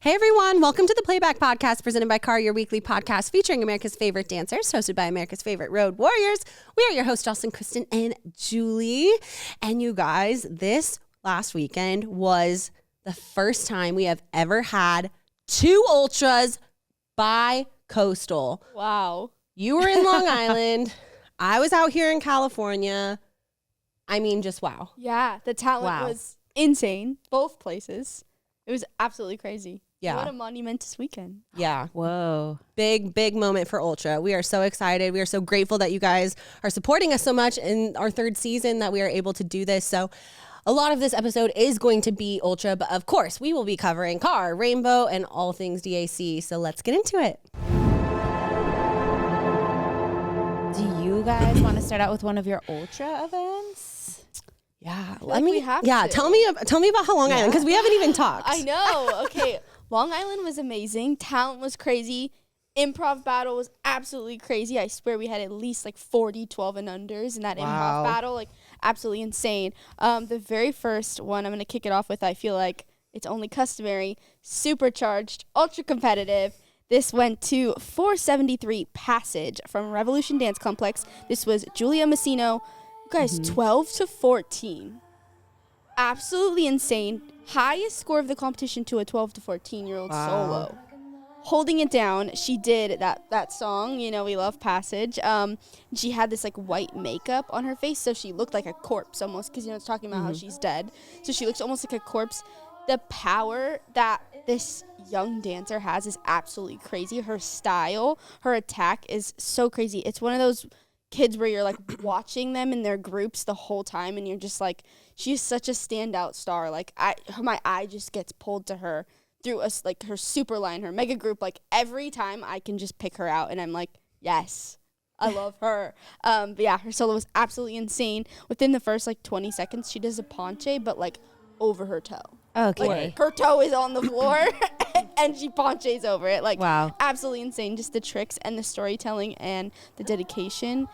Hey everyone, welcome to the Playback Podcast presented by Car, your weekly podcast featuring America's favorite dancers, hosted by America's favorite road warriors. We are your hosts, Jocelyn, Kristyn, and Julie. And you guys, this last weekend was the first time we have ever had 2 ultras bi-coastal. Wow. You were in Long Island. I was out here in California. I mean, just wow. Yeah, the talent was insane. Both places. It was absolutely crazy. Yeah. What a monumentous weekend. Yeah. Whoa. Big moment for Ultra. We are so excited. We are so grateful that you guys are supporting us so much in our 3rd season that we are able to do this. So a lot of this episode is going to be Ultra, but of course we will be covering Car, Rainbow, and all things DAC. So let's get into it. Do you guys want to start out with one of your Ultra events? Yeah. Tell me about how Long Island, because we haven't even talked. I know. Okay. Long Island was amazing. Talent was crazy. Improv battle was absolutely crazy. I swear we had at least like 40 12 and unders in that improv battle. Like absolutely insane. The very first one I'm going to kick it off with, I feel like it's only customary, supercharged, ultra competitive. This went to 473 Passage from Revolution Dance Complex. This was Julia Messino. You guys, 12 to 14. Absolutely insane. Highest score of the competition to a 12 to 14-year-old solo. Holding it down, she did that song, you know, we love Passage. She had this like white makeup on her face, so she looked like a corpse almost, because, you know, it's talking about how she's dead. So she looks almost like a corpse. The power that this young dancer has is absolutely crazy. Her style, her attack is so crazy. It's one of those kids where you're like watching them in their groups the whole time, and you're just like, she's such a standout star. Like my eye just gets pulled to her through us, like her super line, her mega group. Like every time I can just pick her out, and I'm like, yes, I love her. But yeah, her solo was absolutely insane. Within the first like 20 seconds, she does a ponche, but like over her toe. Okay. Like, her toe is on the floor and she ponches over it. Like, wow. Absolutely insane. Just the tricks and the storytelling and the dedication.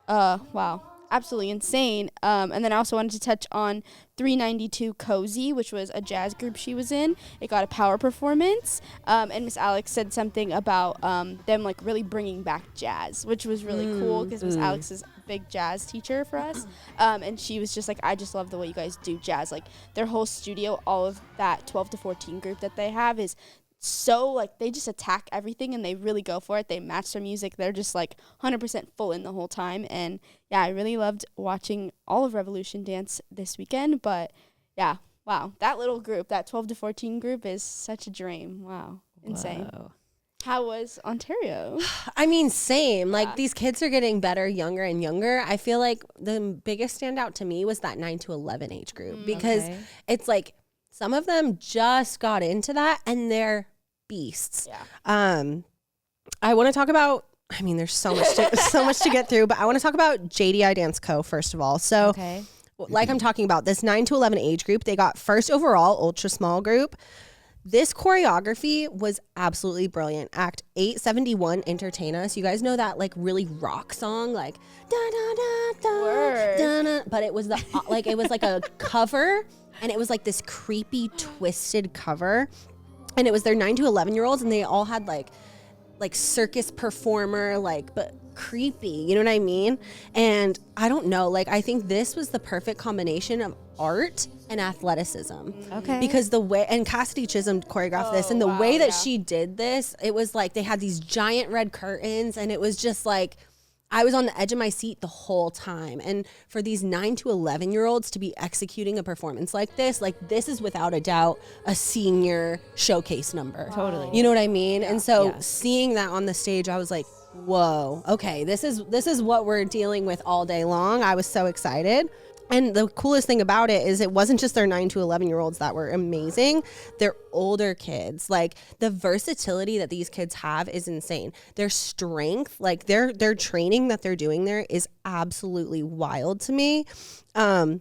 Wow. Absolutely insane. And then I also wanted to touch on 392 Cozy, which was a jazz group she was in. It got a power performance. And Miss Alex said something about them like really bringing back jazz, which was really cool, because Miss Alex is a big jazz teacher for us. And she was just like, I just love the way you guys do jazz. Like their whole studio, all of that 12 to 14 group that they have is so like, they just attack everything and they really go for it. They match their music. They're just like 100% full in the whole time. And yeah, I really loved watching all of Revolution Dance this weekend. But yeah, wow, that little group, that 12 to 14 group is such a dream. Wow, insane. Whoa. How was Ontario? I mean, same. Like, these kids are getting better, younger and younger. I feel like the biggest standout to me was that 9 to 11 age group, because it's like some of them just got into that and they're beasts. Yeah. I want to talk about, I mean, there's so much to get through, but I want to talk about JDI Dance Co. first of all. So like I'm talking about, this 9 to 11 age group, they got first overall ultra small group. This choreography was absolutely brilliant. Act 871, Entertain Us. You guys know that like really rock song, like da da da da da da, but it was the like it was like a cover, and it was like this creepy twisted cover, and it was their 9 to 11-year-olds, and they all had like circus performer, like, but creepy, you know what I mean? And I don't know, like, I think this was the perfect combination of art and athleticism. Okay. Because the way, and Cassidy Chisholm choreographed this, and the way that she did this, it was like they had these giant red curtains, and it was just like, I was on the edge of my seat the whole time. And for these 9 to 11-year-olds to be executing a performance like this is without a doubt a senior showcase number. Totally. You know what I mean? And so seeing that on the stage, I was like, whoa, okay, this is what we're dealing with all day long. I was so excited. And the coolest thing about it is it wasn't just their 9 to 11-year-olds that were amazing. They're older kids. Like, the versatility that these kids have is insane. Their strength, like their training that they're doing there is absolutely wild to me. I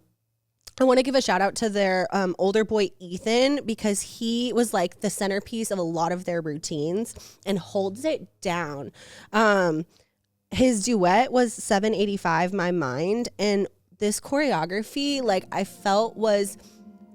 want to give a shout out to their older boy, Ethan, because he was like the centerpiece of a lot of their routines and holds it down. His duet was 785, My Mind, and this choreography, like, I felt was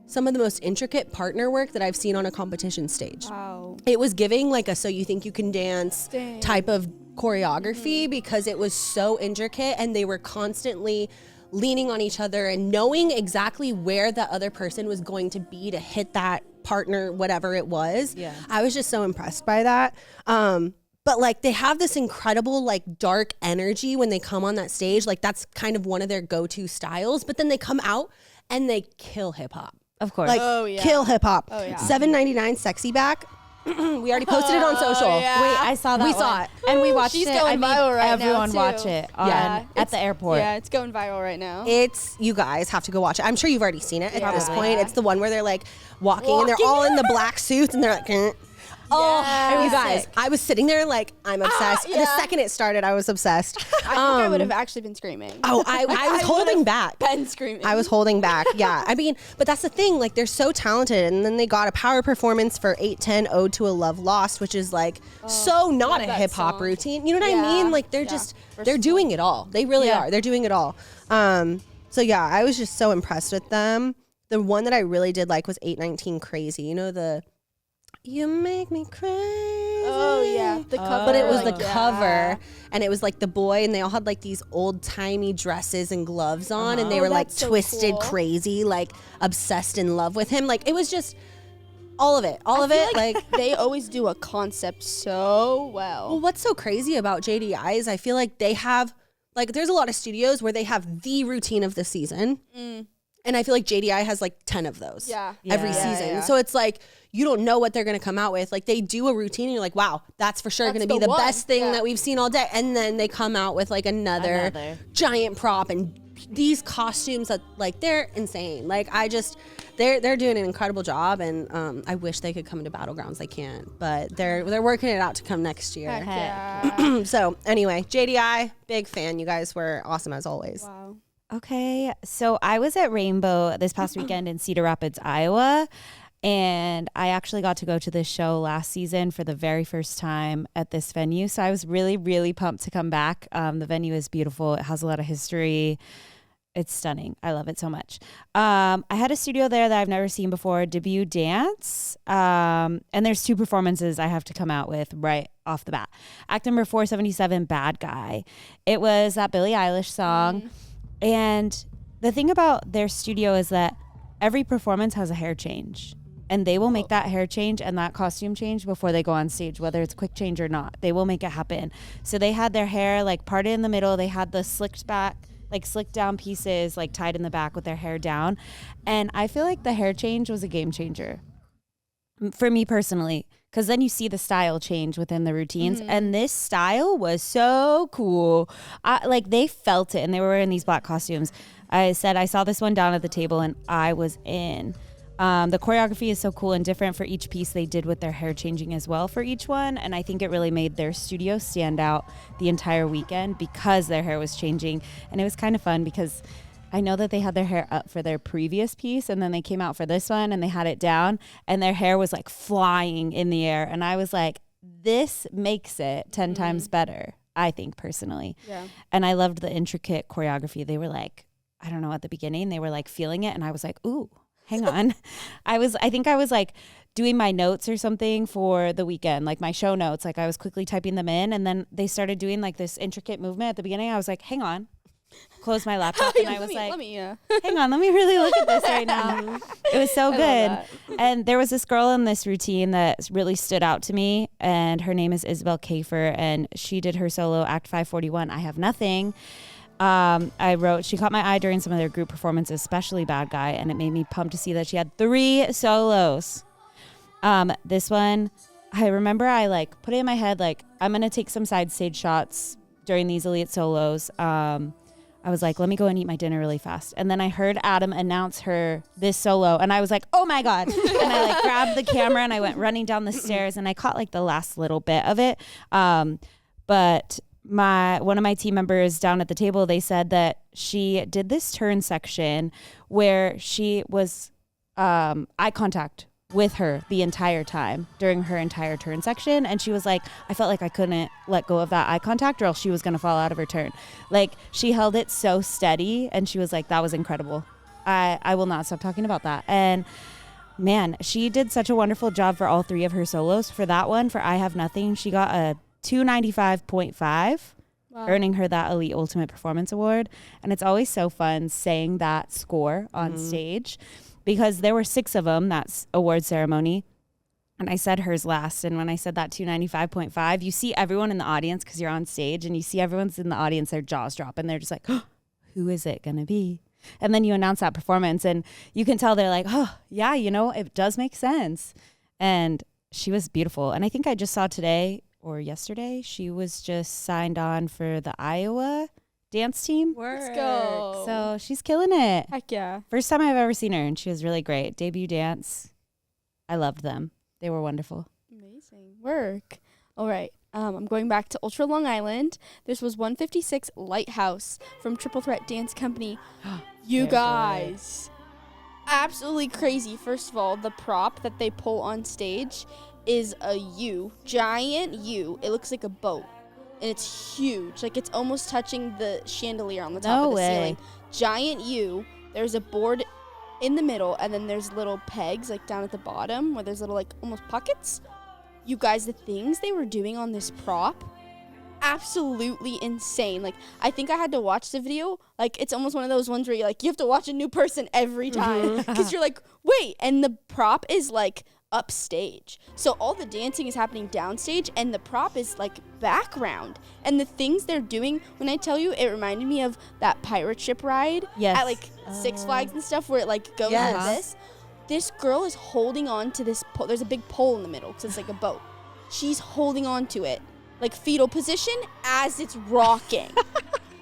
some of the most intricate partner work that I've seen on a competition stage. Wow. It was giving like a So You Think You Can Dance type of choreography because it was so intricate and they were constantly leaning on each other and knowing exactly where the other person was going to be to hit that partner, whatever it was. Yeah. I was just so impressed by that. But like they have this incredible like dark energy when they come on that stage. Like that's kind of one of their go-to styles, but then they come out and they kill hip hop. Of course. Like kill hip hop. Oh, yeah. $7.99 Sexy Back. We already posted it on social. Yeah. Wait, I saw that. We saw it. And we watched She's it. going viral right now, everyone too. watch it at the airport. Yeah, it's going viral right now. It's, you guys have to go watch it. I'm sure you've already seen it at this point. Yeah. It's the one where they're like walking and they're all in the black suits and they're like, you guys, sick. I was sitting there like, I'm obsessed. The second it started, I was obsessed. I think I would have actually been screaming. I was holding back. Been screaming. I was holding back. Yeah. I mean, but that's the thing. Like, they're so talented. And then they got a power performance for 810 Ode to a Love Lost, which is like so not a hip hop routine. You know what I mean? Like, they're just, they're doing it all. They really are. They're doing it all. So yeah, I was just so impressed with them. The one that I really did like was 819 Crazy. You know, the You Make Me Crazy. Oh yeah, the cover. But it was the cover, and it was like the boy, and they all had like these old timey dresses and gloves on, and they were like so twisted, cool. crazy, like obsessed in love with him. Like it was just all of it, Like they always do a concept so well. well, what's so crazy about JDI is I feel like they have like there's a lot of studios where they have the routine of the season. And I feel like JDI has like 10 of those every season. Yeah. So it's like, you don't know what they're going to come out with. Like they do a routine and you're like, wow, that's for sure going to be the best thing that we've seen all day. And then they come out with like another giant prop and these costumes that like, they're insane. Like they're doing an incredible job. And I wish they could come into Battlegrounds. They can't, but they're working it out to come next year. Heck yeah. So anyway, JDI, big fan. You guys were awesome as always. Wow. Okay, so I was at Rainbow this past weekend in Cedar Rapids, Iowa, and I actually got to go to this show last season for the very first time at this venue. So I was really, really pumped to come back. The venue is beautiful. It has a lot of history. It's stunning. I love it so much. I had a studio there that I've never seen before, JDI Dance. And there's 2 performances I have to come out with right off the bat. Act number 477, Bad Guy. It was that Billie Eilish song. And the thing about their studio is that every performance has a hair change. And they will make that hair change and that costume change before they go on stage, whether it's quick change or not. They will make it happen. So they had their hair like parted in the middle. They had the slicked back, like slicked down pieces like tied in the back with their hair down. And I feel like the hair change was a game changer for me personally, because then you see the style change within the routines. And this style was so cool. Like they felt it and they were wearing these black costumes. I said I saw this one down at the table and I was in. The choreography is so cool and different for each piece they did with their hair changing as well for each one. And I think it really made their studio stand out the entire weekend because their hair was changing. And it was kind of fun because I know that they had their hair up for their previous piece and then they came out for this one and they had it down and their hair was like flying in the air. And I was like, this makes it 10 times better, I think personally. Yeah. And I loved the intricate choreography. They were like, I don't know, at the beginning, they were like feeling it. And I was like, ooh, hang on. I think I was like doing my notes or something for the weekend, like my show notes. Like I was quickly typing them in and then they started doing like this intricate movement at the beginning. I was like, hang on. Closed my laptop and I was like, hang on, let me really look at this right now. It was so good. And there was this girl in this routine that really stood out to me and her name is Isabel Kafer and she did her solo Act 541, I Have Nothing. She caught my eye during some of their group performances, especially Bad Guy, and it made me pumped to see that she had 3 solos. This one, I remember I like put it in my head, like I'm going to take some side stage shots during these elite solos. I was like, let me go and eat my dinner really fast. And then I heard Adam announce this solo and I was like, oh my God. And I like grabbed the camera and I went running down the stairs and I caught like the last little bit of it. But one of my team members down at the table, they said that she did this turn section where she was eye contact with her the entire time during her entire turn section. And she was like, I felt like I couldn't let go of that eye contact or else she was going to fall out of her turn. Like she held it so steady and she was like, that was incredible. I will not stop talking about that. And man, she did such a wonderful job for all 3 of her solos. For that one, for I Have Nothing, she got a 295.5, earning her that Elite Ultimate Performance Award. And it's always so fun saying that score on stage, because there were 6 of them, that award ceremony. And I said hers last. And when I said that 295.5, you see everyone in the audience, because you're on stage, and you see everyone's in the audience, their jaws drop, and they're just like, oh, who is it going to be? And then you announce that performance, and you can tell they're like, oh, yeah, it does make sense. And she was beautiful. And I think I just saw today or yesterday, she was just signed on for the Iowa dance team. Let's go. So she's killing it. Heck yeah. First time I've ever seen her, and she was really great. Debut dance. I loved them. They were wonderful. Amazing work. All right. I'm going back to Ultra Long Island. This was 156 Lighthouse from Triple Threat Dance Company. You guys, absolutely crazy. First of all, the prop that they pull on stage is a U, giant U. It looks like a boat, and it's huge. Like, it's almost touching the chandelier on the top of the ceiling. Giant U. There's a board in the middle, and then there's little pegs like down at the bottom where there's little like almost pockets. You guys, the things they were doing on this prop, absolutely insane. Like, I think I had to watch the video. Like, it's almost one of those ones where you have to watch a new person every time, because you're like, wait. And the prop is like upstage, so all the dancing is happening downstage, and the prop is like background. And the things they're doing, when I tell you, it reminded me of that pirate ship ride at like Six Flags and stuff, where it like goes like this. This girl is holding on to this pole. There's a big pole in the middle because it's like a boat. She's holding on to it, like fetal position, as it's rocking.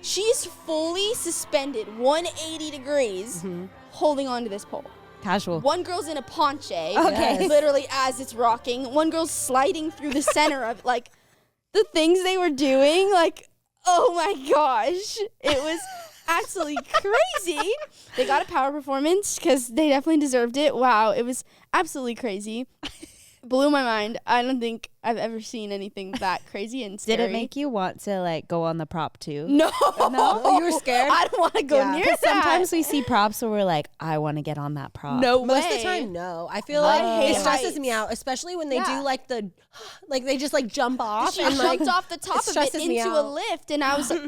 She's fully suspended 180 degrees, holding on to this pole. Casual. One girl's in a ponche, literally as it's rocking. One girl's sliding through the center of it. Like, the things they were doing, like, oh my gosh. It was absolutely crazy. They got a power performance because they definitely deserved it. Wow, it was absolutely crazy. Blew my mind. I don't think I've ever seen anything that crazy and scary. Did it make you want to like go on the prop too? No. You were scared? I don't want to go near that. Sometimes we see props where we're like, I want to get on that prop. No way. Most of the time, no. I feel like it stresses me out, especially when they do like like they just like jump off. She and jumped off the top of it into a lift, and I was like,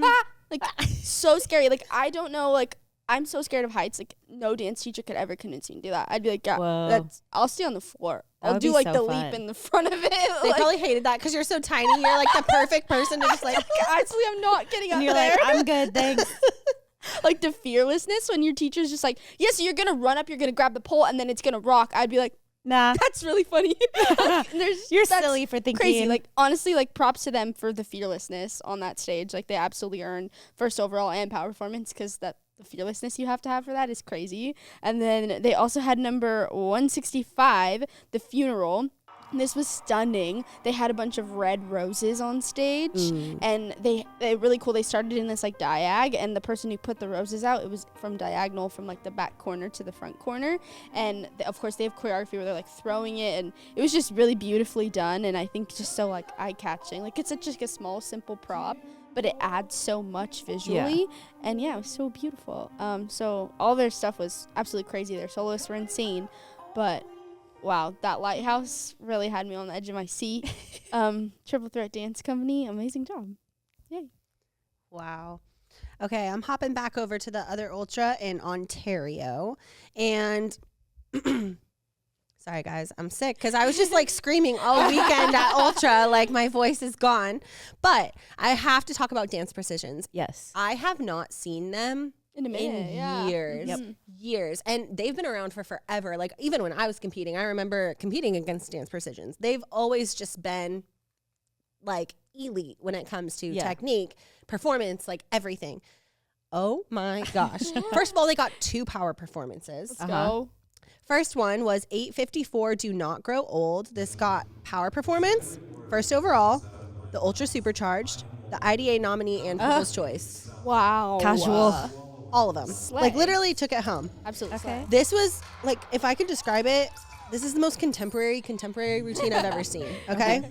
like so scary. Like, I don't know, like, I'm so scared of heights. Like, no dance teacher could ever convince me to do that. I'd be like, yeah, I'll stay on the floor. I'll do like the leap in the front of it. They probably hated that because you're so tiny. You're like the perfect person to just like, actually, I'm not getting up you're there. Like, I'm good, thanks. Like the fearlessness when your teacher's just like, yeah, so you're going to run up, you're going to grab the pole, and then it's going to rock. I'd be like, nah. That's really funny. You're silly for thinking. Crazy. Like, honestly, like, props to them for the fearlessness on that stage. Like, they absolutely earned first overall and power performance, because the fearlessness you have to have for that is crazy. And then they also had number 165, The Funeral. This was stunning. They had a bunch of red roses on stage, and they really cool. They started in this like diag, and the person who put the roses out, it was from diagonal from like the back corner to the front corner. And of course they have choreography where they're like throwing it, and it was just really beautifully done. And I think just so like eye catching. Like, it's such like a small, simple prop, but it adds so much visually. And yeah, it was so beautiful. So all their stuff was absolutely crazy. Their soloists were insane, but wow, that lighthouse really had me on the edge of my seat. Triple Threat Dance Company, amazing job. Yay. Wow. Okay, I'm hopping back over to the other Ultra in Ontario. And sorry, guys, I'm sick because I was just like screaming all weekend at Ultra, like my voice is gone. But I have to talk about Dance Precisions. Yes. I have not seen them in a minute, years. And they've been around for forever. Like, even when I was competing, I remember competing against Dance Precisions. They've always just been like elite when it comes to technique, performance, like everything. Oh my gosh. First of all, they got 2 power performances. Let's go. First one was 854 Do Not Grow Old. This got power performance, first overall, the Ultra Supercharged, the IDA nominee, and People's Choice. Wow. All of them. Slay. Like, literally took it home. Absolutely. Okay. This was, like, if I could describe it, this is the most contemporary routine I've ever seen. Okay.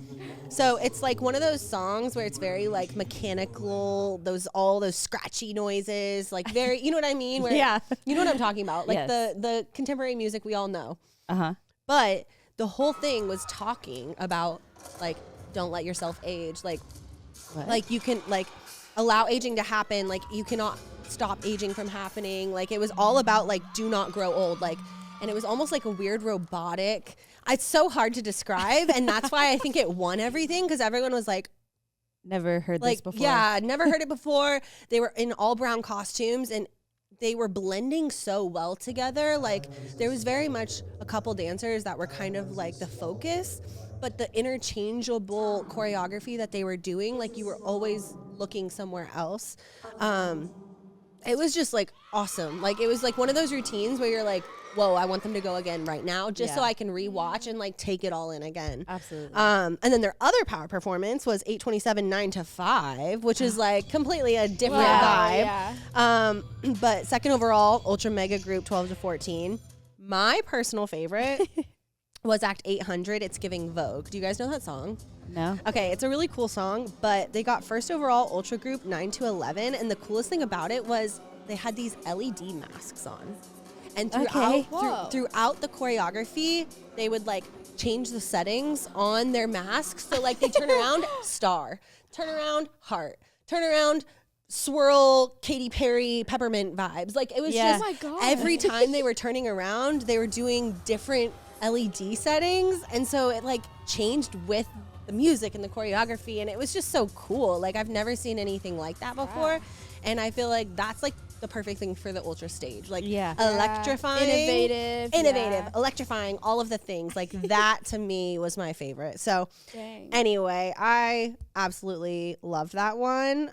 So it's like one of those songs where it's very like mechanical, all those scratchy noises, like very, you know what I mean? Where, yeah. You know what I'm talking about? Like yes. the contemporary music we all know. Uh-huh. But the whole thing was talking about like, don't let yourself age. Like, what? Like you can like allow aging to happen. Like you cannot stop aging from happening. Like it was all about like, do not grow old. Like, and it was almost like a weird robotic. It's so hard to describe. And that's why I think it won everything. Cause everyone was like, never heard like, this before. Yeah, never heard it before. They were in all brown costumes and they were blending so well together. Like there was very much a couple dancers that were kind of like the focus, but the interchangeable choreography that they were doing, like you were always looking somewhere else. It was just like awesome. Like it was like one of those routines where you're like, whoa, I want them to go again right now just so I can rewatch and like take it all in again. Absolutely. And then their other power performance was 8:27 9 to 5, which is like completely a different vibe. Yeah. But second overall, ultra mega group 12 to 14. My personal favorite was Act 800. It's Giving Vogue. Do you guys know that song? No. Okay, it's a really cool song, but they got first overall ultra group 9 to 11, and the coolest thing about it was they had these LED masks on. And throughout the choreography, they would like change the settings on their masks. So like they turn around, star, turn around, heart, turn around, swirl, Katy Perry, peppermint vibes. Like it was just every time they were turning around, they were doing different LED settings. And so it like changed with the music and the choreography. And it was just so cool. Like I've never seen anything like that before. And I feel like that's like the perfect thing for the ultra stage. Like electrifying, innovative, electrifying, all of the things. Like that to me was my favorite. So anyway, I absolutely loved that one.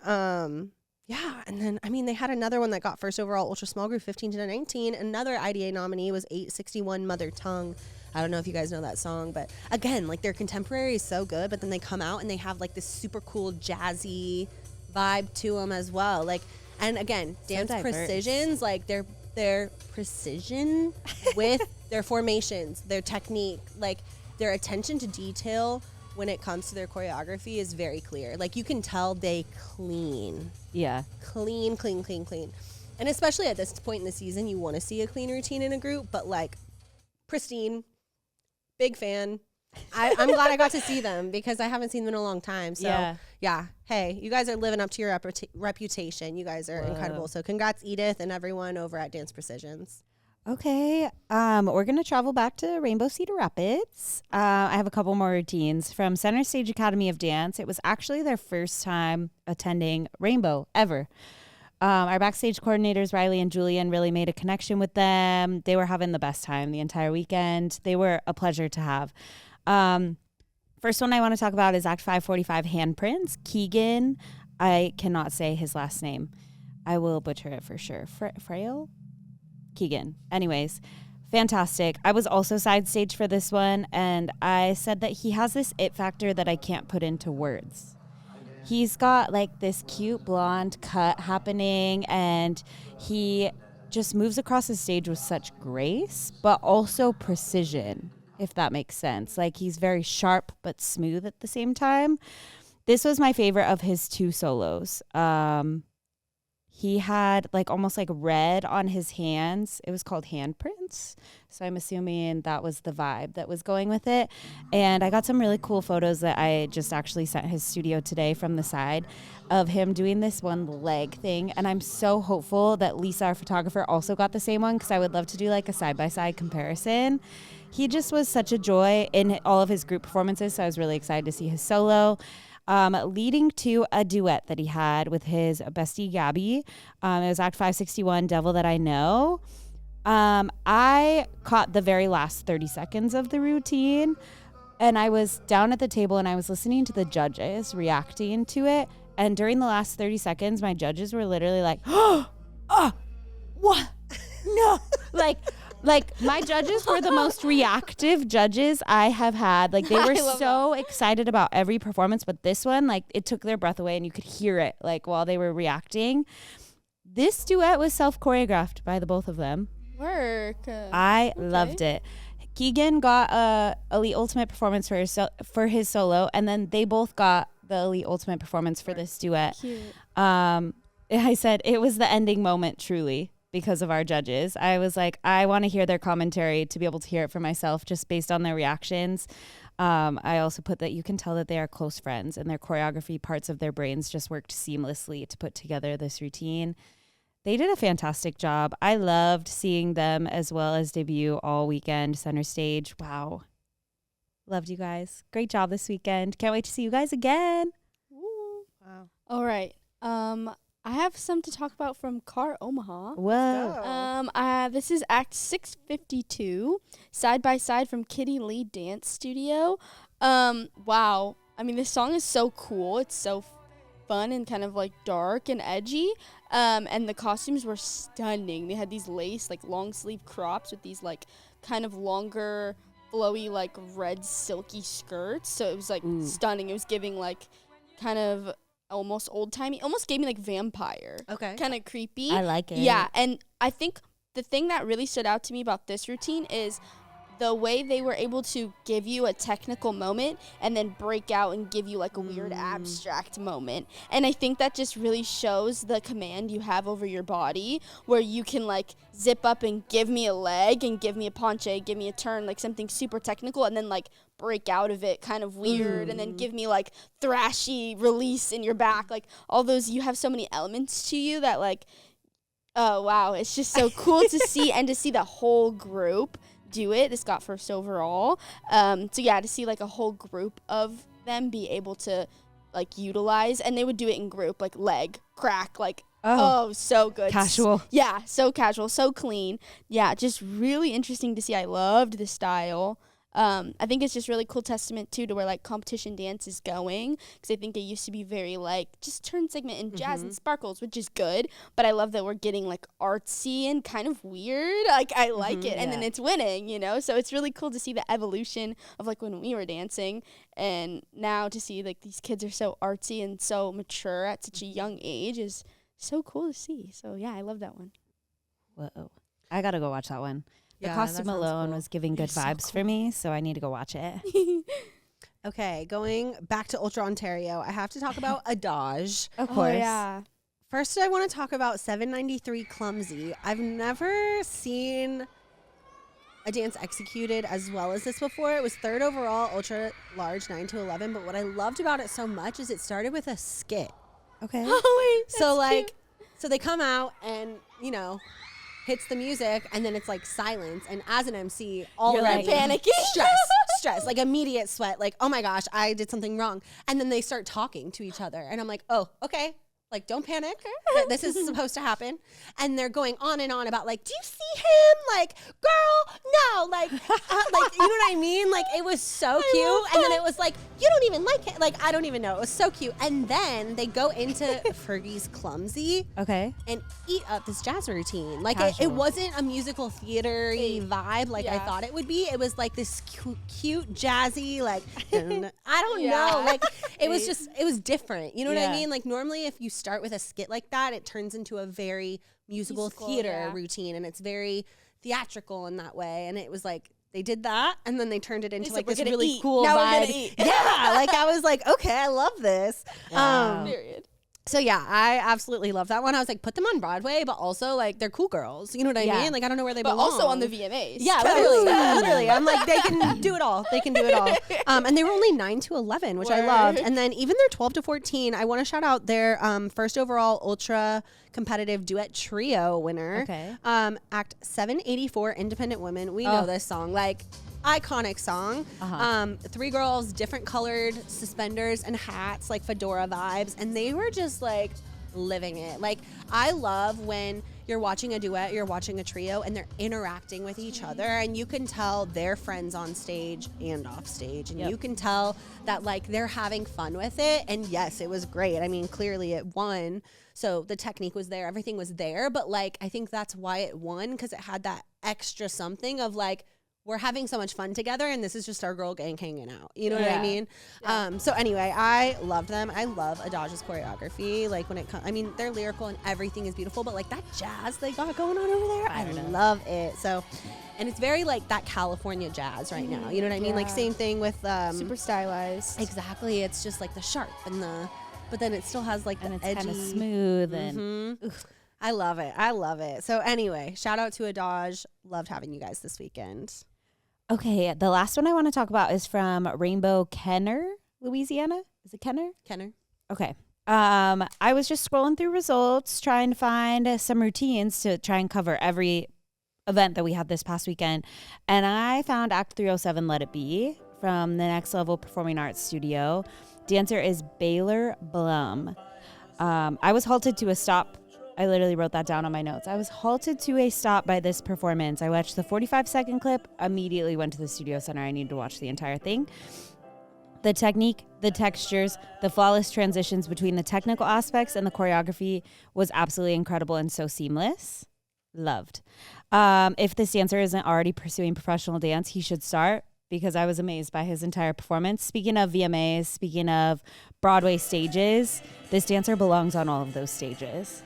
Yeah, and then I mean they had another one that got first overall ultra small group 15 to 19. Another IDA nominee was 861 Mother Tongue. I don't know if you guys know that song, but again, like their contemporary is so good, but then they come out and they have like this super cool jazzy vibe to them as well. Like, and again, dance precisions, like their precision with their formations, their technique, like their attention to detail when it comes to their choreography is very clear. Like you can tell they clean. Yeah. Clean. And especially at this point in the season, you want to see a clean routine in a group, but like pristine, big fan. I'm glad I got to see them because I haven't seen them in a long time. So yeah. Hey, you guys are living up to your reputation. You guys are incredible. So congrats, Edith and everyone over at Dance Precisions. Okay. We're going to travel back to Rainbow Cedar Rapids. I have a couple more routines from Center Stage Academy of Dance. It was actually their first time attending Rainbow ever. Our backstage coordinators, Riley and Julian, really made a connection with them. They were having the best time the entire weekend. They were a pleasure to have. First one I want to talk about is Act 545 Handprints. Keegan, I cannot say his last name. I will butcher it for sure. Frail? Keegan. Anyways, fantastic. I was also side stage for this one, and I said that he has this it factor that I can't put into words. He's got like this cute blonde cut happening, and he just moves across the stage with such grace, but also precision, if that makes sense. Like he's very sharp but smooth at the same time. This was my favorite of his two solos. He had like almost like red on his hands. It was called Handprints. So I'm assuming that was the vibe that was going with it. And I got some really cool photos that I just actually sent his studio today from the side of him doing this one leg thing. And I'm so hopeful that Lisa, our photographer, also got the same one because I would love to do like a side-by-side comparison. He just was such a joy in all of his group performances. So I was really excited to see his solo. Leading to a duet that he had with his bestie Gabby. It was Act 561, Devil That I Know. I caught the very last 30 seconds of the routine, and I was down at the table and I was listening to the judges reacting to it. And during the last 30 seconds, my judges were literally like, what? No. Like my judges were the most reactive judges I have had. Like they were so excited about every performance, but this one, like it took their breath away and you could hear it like while they were reacting. This duet was self-choreographed by the both of them. Work. I loved it. Keegan got Elite Ultimate Performance for his solo, and then they both got the Elite Ultimate Performance for this duet. Cute. I said it was the ending moment, truly, because of our judges. I was like, I want to hear their commentary to be able to hear it for myself just based on their reactions. I also put that you can tell that they are close friends, and their choreography parts of their brains just worked seamlessly to put together this routine. They did a fantastic job. I loved seeing them as well as debut all weekend, center stage. Wow. Loved you guys. Great job this weekend. Can't wait to see you guys again. Ooh. Wow. All right. I have some to talk about from Car Omaha. Whoa. This is Act 652, Side by Side from Kitty Lee Dance Studio. Wow. I mean, this song is so cool. It's so fun and kind of like dark and edgy. And the costumes were stunning. They had these lace, like long sleeve crops with these like kind of longer, flowy, like red silky skirts. So it was like stunning. It was giving like kind of almost old timey, almost gave me like vampire. Okay. Kind of creepy. I like it. Yeah. And I think the thing that really stood out to me about this routine is the way they were able to give you a technical moment and then break out and give you like a weird abstract moment. And I think that just really shows the command you have over your body, where you can like zip up and give me a leg and give me a penché, give me a turn, like something super technical, and then like break out of it kind of weird, and then give me like thrashy release in your back. Like all those, you have so many elements to you that like, oh wow, it's just so cool to see, and to see the whole group do it. This got first overall. So yeah, to see like a whole group of them be able to like utilize, and they would do it in group, like leg, crack, like oh so good. Casual. Yeah, so casual, so clean. Yeah, just really interesting to see. I loved the style. I think it's just really cool testament too to where like competition dance is going, because I think it used to be very like just turn segment and jazz and sparkles, which is good, but I love that we're getting like artsy and kind of weird. Like I like it, and then it's winning, you know. So it's really cool to see the evolution of like when we were dancing, and now to see like these kids are so artsy and so mature at such a young age is so cool to see. So yeah, I love that one. Whoa. I gotta go watch that one. The Yeah, costume that sounds alone cool. was giving good vibes for me, so I need to go watch it. Okay, going back to Ultra Ontario, I have to talk about a Doge. Of course. Oh, yeah. First, I want to talk about 793 Clumsy. I've never seen a dance executed as well as this before. It was third overall, ultra large, 9 to 11. But what I loved about it so much is it started with a skit. Okay. Oh, wait. So like, so they come out and, you know, hits the music, and then it's like silence. And as an MC, already like panicking. stress, like immediate sweat, like, oh my gosh, I did something wrong. And then they start talking to each other. And I'm like, oh, okay. Like, don't panic. This is supposed to happen. And they're going on and on about, like, do you see him? Like, girl, no. Like, like, you know what I mean? Like, it was so cute. And then it was like, you don't even like it. Like, I don't even know. It was so cute. And then they go into Fergie's Clumsy. Okay. And eat up this jazz routine. Like, it Casual. wasn't a musical theater-y vibe like I thought it would be. It was like this cute, jazzy, like, I don't know. Like, it was just, it was different. You know what I mean? Like, normally if you start with a skit like that, it turns into a very musical theater routine, and it's very theatrical in that way. And it was like, they did that, and then they turned it into like this really cool vibe. Yeah, like I was like, okay, I love this. Period. So yeah, I absolutely love that one. I was like, put them on Broadway, but also like they're cool girls. You know what I mean? Like I don't know where they but belong. also on the VMAs. Yeah, literally. I'm like, they can do it all. They can do it all. And they were only 9 to 11, which I loved. And then even their 12 to 14, I want to shout out their first overall ultra competitive duet trio winner. Okay. Act 784, Independent Women. We know this song. Like, iconic song. 3 girls, different colored suspenders and hats, like fedora vibes, and they were just like living it. Like, I love when you're watching a duet, you're watching a trio, and they're interacting with each other, and you can tell they're friends on stage and off stage, and you can tell that like they're having fun with it. And yes, it was great. I mean, clearly it won, so the technique was there, everything was there, but like I think that's why it won, because it had that extra something of like, we're having so much fun together, and this is just our girl gang hanging out. You know what I mean? Yeah. So anyway, I loved them. I love Doge's choreography. Like when it comes, I mean, they're lyrical and everything is beautiful, but like that jazz they got going on over there, I love it. So And it's very like that California jazz right now. You know what I mean? Like same thing with super stylized. Exactly. It's just like the sharp and but then it still has like and the it's edgy, kind of smooth and I love it. I love it. So anyway, shout out to Doge. Loved having you guys this weekend. Okay, the last one I want to talk about is from Rainbow Kenner, Louisiana. Is it Kenner? Kenner. Okay. I was just scrolling through results, trying to find some routines to try and cover every event that we had this past weekend. And I found Act 307 Let It Be from the Next Level Performing Arts Studio. Dancer is Baylor Blum. I was halted to a stop. I literally wrote that down on my notes. I was halted to a stop by this performance. I watched the 45-second clip, immediately went to the studio center. I needed to watch the entire thing. The technique, the textures, the flawless transitions between the technical aspects and the choreography was absolutely incredible and so seamless. Loved. If this dancer isn't already pursuing professional dance, he should start, because I was amazed by his entire performance. Speaking of VMAs, speaking of Broadway stages, this dancer belongs on all of those stages.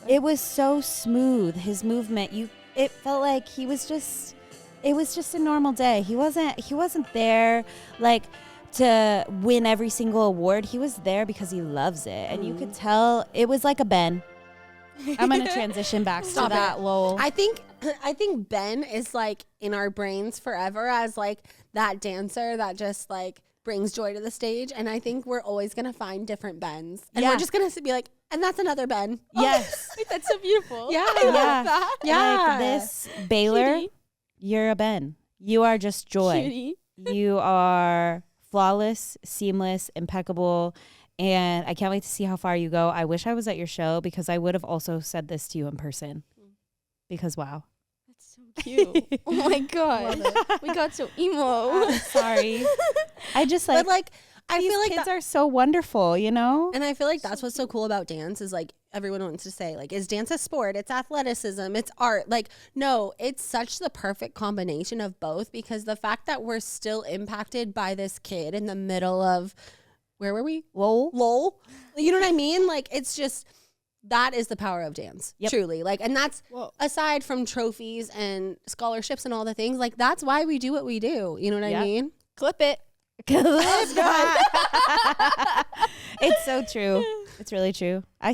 It was so smooth. His movement, it felt like it was just a normal day. He wasn't there like to win every single award. He was there because he loves it. And you could tell it was like a Ben. I'm going to transition back to that, lol. I think Ben is like in our brains forever as like that dancer that just like brings joy to the stage. And I think we're always going to find different Bens. And we're just going to be like, and that's another Ben. Yes. Wait, that's so beautiful. Yeah. I love that. Yeah. Like this Baylor, Cutie. You're a Ben. You are just joy. Cutie. You are flawless, seamless, impeccable. And I can't wait to see how far you go. I wish I was at your show, because I would have also said this to you in person. Because wow. That's so cute. Oh my God. We got so emo. Sorry. I just But like, I these feel like kids are so wonderful, you know? and I feel like that's what's so cool about dance is like everyone wants to say like, is dance a sport? It's athleticism. It's art. Like, no, it's such the perfect combination of both, because the fact that we're still impacted by this kid in the middle of, where were we? Lol. You know what I mean? Like, it's just, that is the power of dance. Yep. Truly. Like, and that's aside from trophies and scholarships and all the things, like that's why we do what we do. You know what I mean? Clip it. It's so true. It's really true. I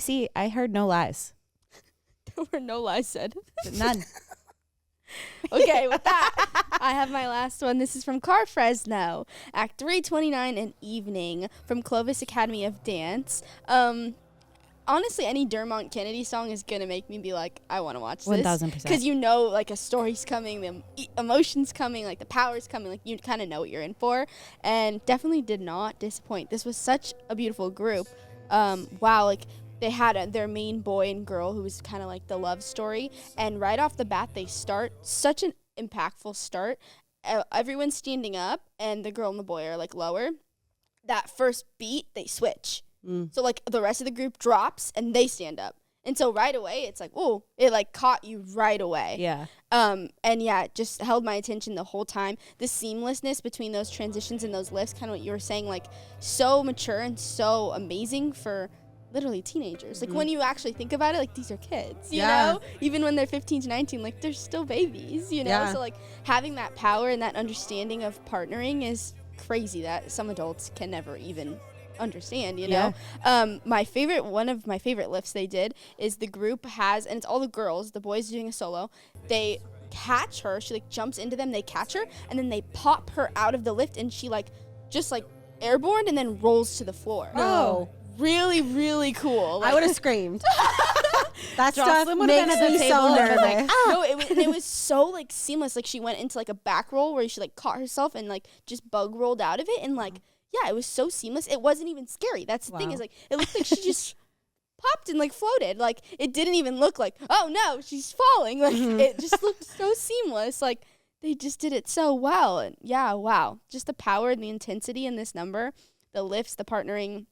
heard no lies. There were no lies said. None. Okay, with that, I have my last one. This is from Fresno, Act 329 and Evening from Clovis Academy of Dance. Honestly, any Dermont Kennedy song is going to make me be like, I want to watch this. 1000%. Because you know, like, a story's coming, the emotion's coming, like, the power's coming. Like, you kind of know what you're in for. And definitely did not disappoint. This was such a beautiful group. Wow, like, they had their main boy and girl who was kind of like the love story. And right off the bat, they start such an impactful start. Everyone's standing up, and the girl and the boy are, like, lower. That first beat, they switch. So, like, the rest of the group drops, and they stand up. And so right away, it's like, oh, it, like, caught you right away. Yeah. And, yeah, it just held my attention the whole time. The seamlessness between those transitions and those lifts, kind of what you were saying, like, so mature and so amazing for literally teenagers. Like, when you actually think about it, like, these are kids, you know? Even when they're 15 to 19, like, they're still babies, you know? Yeah. So, like, having that power and that understanding of partnering is crazy that some adults can never even understand, you know? One of my favorite lifts they did is the group has, and it's all the girls, the boys doing a solo, they catch her, she like jumps into them, they catch her, and then they pop her out of the lift, and she like just like airborne and then rolls to the floor. Oh, really, really cool. Like, I would have screamed. That Jocelyn stuff would have makes been at the me table so and been nervous. like, no, it was so like seamless. Like, she went into like a back roll where she like caught herself and like just bug rolled out of it, and like, yeah, it was so seamless. It wasn't even scary. That's the thing, is like, it looked like she just popped and like floated. Like, it didn't even look like, oh no, she's falling. Like, it just looked so seamless. Like, they just did it so well. And yeah, wow. Just the power and the intensity in this number, the lifts, the partnering,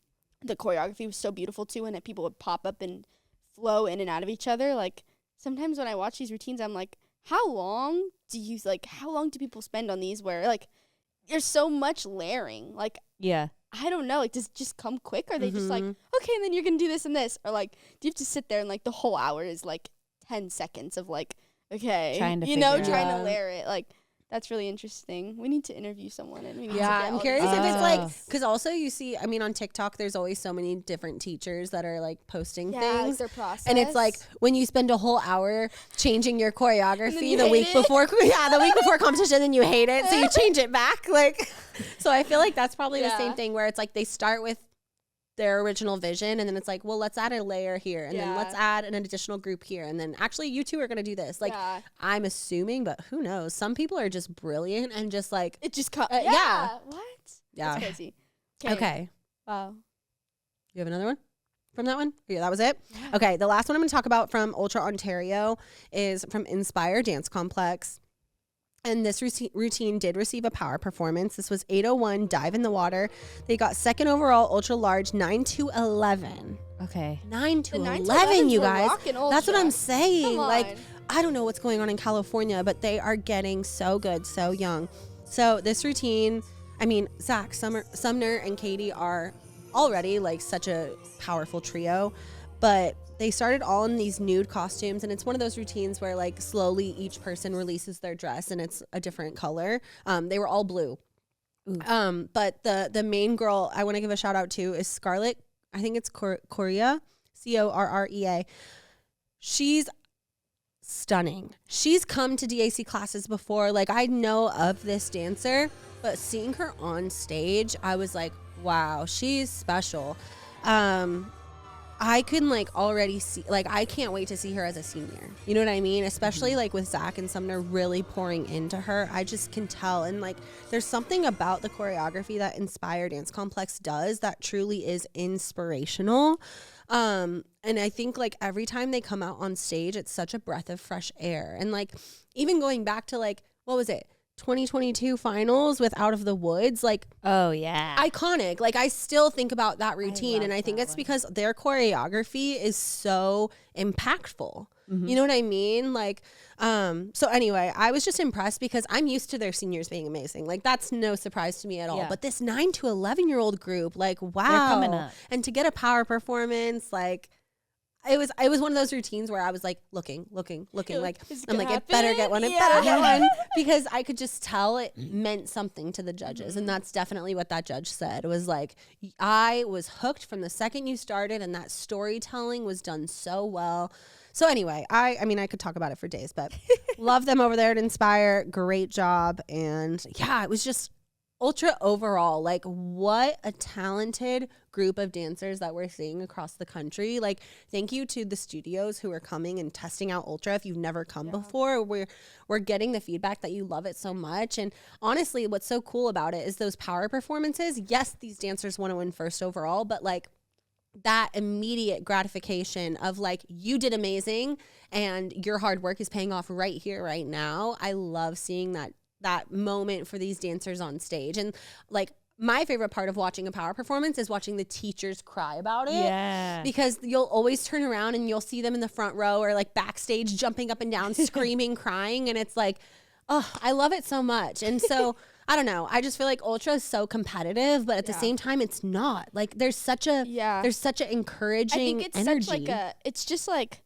the choreography was so beautiful too, and that people would pop up and flow in and out of each other. Like, sometimes when I watch these routines, I'm like, how long do people spend on these where like there's so much layering? Like, yeah, I don't know, like, does it just come quick? Or are they just like, okay, and then you're gonna do this and this? Or like, do you have to sit there and like the whole hour is like 10 seconds of like Okay. Trying to layer it. Like, that's really interesting. We need to interview someone. And we need to I'm curious if it's like, because also you see, I mean, on TikTok, there's always so many different teachers that are like posting things. Like their process. And it's like when you spend a whole hour changing your choreography the week before competition, and you hate it, so you change it back. Like, so I feel like that's probably the same thing where it's like they start with their original vision, and then it's like, well, let's add a layer here, and then let's add an additional group here, and then actually you two are going to do this. Like, I'm assuming, but who knows? Some people are just brilliant and just like it just what? Yeah, that's crazy. Okay. Wow. You have another one from that one? Yeah, that was it. Okay, the last one I'm going to talk about from Ultra Ontario is from Inspire Dance Complex. And this routine did receive a power performance. This was 801 dive in the water. They got second overall, ultra large, 9 to 11. Okay. 9 to 11, you guys. That's what I'm saying. Like, I don't know what's going on in California, but they are getting so good, so young. So this routine, I mean, Zach, Sumner, and Katie are already like such a powerful trio, but they started all in these nude costumes, and it's one of those routines where like slowly each person releases their dress and it's a different color. They were all blue. But the main girl I want to give a shout out to is Scarlett. I think it's Correa, Correa. She's stunning. She's come to DAC classes before. Like, I know of this dancer, but seeing her on stage, I was like, wow, she's special. I can like already see, like, I can't wait to see her as a senior. You know what I mean? Especially like with Zach and Sumner really pouring into her. I just can tell. And like, there's something about the choreography that Inspire Dance Complex does that truly is inspirational. And I think like every time they come out on stage, it's such a breath of fresh air. And like, even going back to like, what was it? 2022 finals with Out of the Woods, like, oh yeah, iconic. Like, I still think about that routine, and I think it's because their choreography is so impactful. You know what I mean? Like, so anyway, I was just impressed because I'm used to their seniors being amazing. Like, that's no surprise to me at all. But this 9 to 11-year-old group, like, wow. They're coming up. And to get a power performance, like, it was one of those routines where I was like looking. Like, I'm like, it better get one, because I could just tell it meant something to the judges. And that's definitely what that judge said. It was like, I was hooked from the second you started, and that storytelling was done so well. So anyway, I mean, I could talk about it for days, but love them over there at Inspire. Great job. And yeah, it was just ultra overall, like, what a talented group of dancers that we're seeing across the country. Like, thank you to the studios who are coming and testing out Ultra. If you've never come before, we're getting the feedback that you love it so much. And honestly, what's so cool about it is those power performances. Yes, these dancers want to win first overall, but like, that immediate gratification of like, you did amazing and your hard work is paying off right here, right now. I love seeing that moment for these dancers on stage. And like, my favorite part of watching a power performance is watching the teachers cry about it. Yeah. Because you'll always turn around and you'll see them in the front row or like backstage jumping up and down, screaming, crying. And it's like, oh, I love it so much. And so I don't know. I just feel like Ultra is so competitive, but at the same time, it's not. Like, there's such a encouraging I think it's energy. Such like it's just like,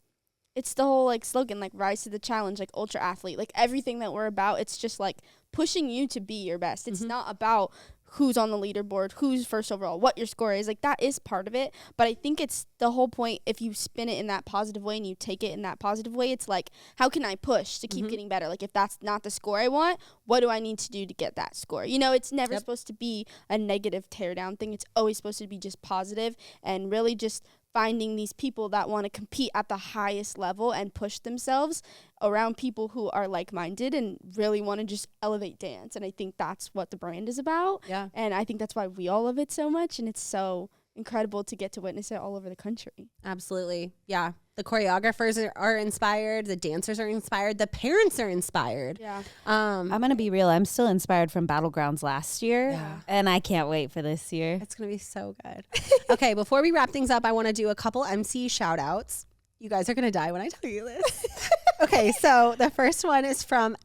it's the whole like slogan, like rise to the challenge, like ultra athlete, like everything that we're about. It's just like pushing you to be your best. It's not about who's on the leaderboard, who's first overall, what your score is. Like, that is part of it. But I think it's the whole point. If you spin it in that positive way and you take it in that positive way, it's like, how can I push to keep getting better? Like, if that's not the score I want, what do I need to do to get that score? You know, it's never supposed to be a negative tear down thing. It's always supposed to be just positive and really just finding these people that want to compete at the highest level and push themselves around people who are like-minded and really want to just elevate dance. And I think that's what the brand is about. Yeah. And I think that's why we all love it so much. And it's so incredible to get to witness it all over the country. Absolutely. Yeah. The choreographers are inspired. The dancers are inspired. The parents are inspired. Yeah. I'm going to be real. I'm still inspired from Battlegrounds last year. Yeah. And I can't wait for this year. It's going to be so good. Okay. Before we wrap things up, I want to do a couple MC shout outs. You guys are going to die when I tell you this. Okay. So the first one is from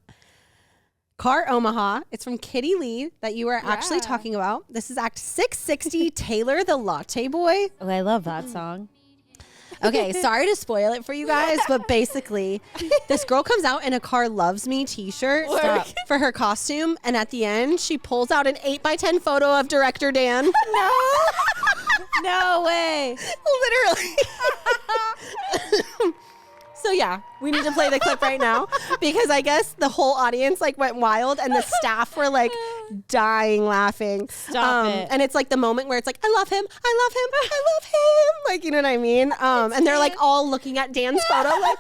Omaha. It's from Kitty Lee that you were actually talking about. This is Act 660, Taylor the Latte Boy. Oh, I love that song. Okay, sorry to spoil it for you guys, but basically, this girl comes out in a Car Loves Me t-shirt for her costume, and at the end, she pulls out an 8x10 photo of director Dan. No way. Literally. So yeah, we need to play the clip right now because I guess the whole audience like went wild and the staff were like dying laughing. Stop it. And it's like the moment where it's like, I love him. Like, you know what I mean? And they're like all looking at Dan's photo like,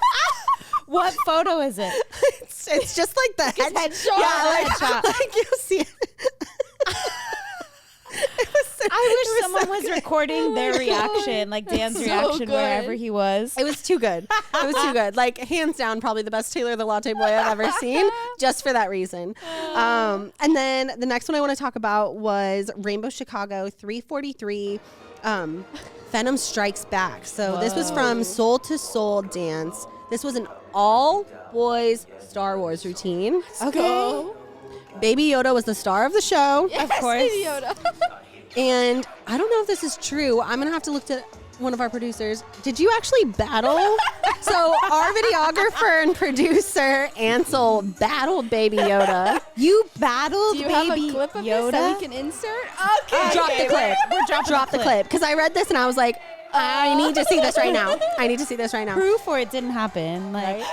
What photo is it? it's just like the headshot. Yeah, like you see it. I wish someone was recording their reaction, like Dan's reaction good. wherever he was. It was too good. Like, hands down, probably the best Taylor the Latte Boy I've ever seen, just for that reason. And then the next one I want to talk about was Rainbow Chicago 343 Venom Strikes Back. So this was from Soul to Soul Dance. This was an all-boys Star Wars routine. Okay. Baby Yoda was the star of the show. Yes, Of course. Baby Yoda. And I don't know if this is true. I'm going to have to look to one of our producers. Did you actually battle? So our videographer and producer, Ansel, battled Baby Yoda. You battled Do you Baby have a clip of Yoda? this that we can insert? Okay. Drop the clip. Drop the clip. Because I read this and I was like, I need to see this right now. Proof or it didn't happen. Like,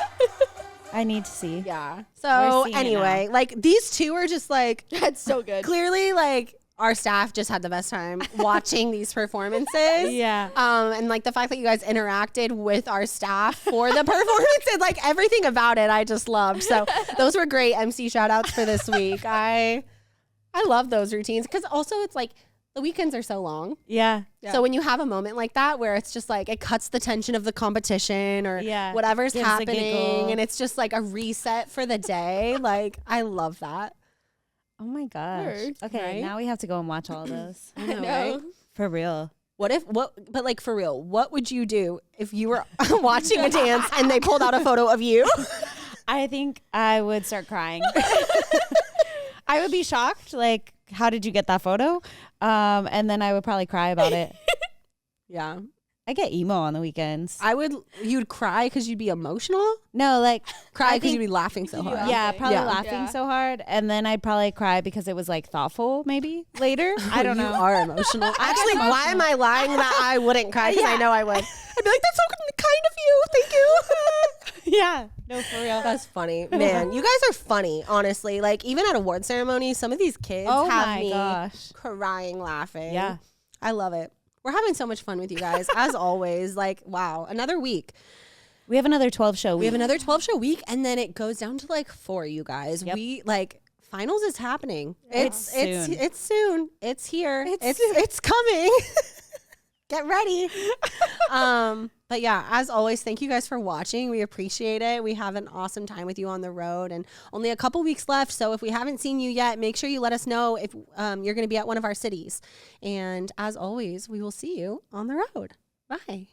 I need to see. Yeah. We're So seeing it anyway, like these two are just like, That's so good. clearly like our staff just had the best time watching these performances. Yeah. And like the fact that you guys interacted with our staff for the performances, like everything about it, I just loved. So those were great MC shout outs for this week. I love those routines because also it's like the weekends are so long. Yeah. So when you have a moment like that where it's just like it cuts the tension of the competition or whatever's Gives a happening giggle. and it's just like a reset for the day. Like I love that. Oh my gosh. Word, Okay, right? now we have to go and watch all of those. I know, know. right? For real. But like for real, what would you do if you were watching a dance and they pulled out a photo of you? I think I would start crying. I would be shocked. Like, how did you get that photo? And then I would probably cry about it. Yeah. I get emo on the weekends. You'd cry because you'd be emotional? No, like Cry I because think- you'd be laughing so hard. Yeah, probably Yeah. laughing Yeah. so hard. And then I'd probably cry because it was like thoughtful maybe later. I don't know. You are emotional. Actually, why am I lying that I wouldn't cry? Because I know I would. I'd be like, that's so kind of you. Thank you. Yeah. No, for real. That's funny. Man, you guys are funny, honestly. Like, even at award ceremonies, some of these kids Oh have my me gosh. crying, laughing. Yeah. I love it. We're having so much fun with you guys, as always. Like, wow, another week. We have another 12 show week. We have another 12 show week, and then it goes down to like 4, you guys. Yep. We like finals is happening. It's soon. It's soon. It's here. It's coming. Get ready. But yeah, as always, thank you guys for watching. We appreciate it. We have an awesome time with you on the road, and only a couple weeks left. So if we haven't seen you yet, make sure you let us know if you're going to be at one of our cities. And as always, we will see you on the road. Bye.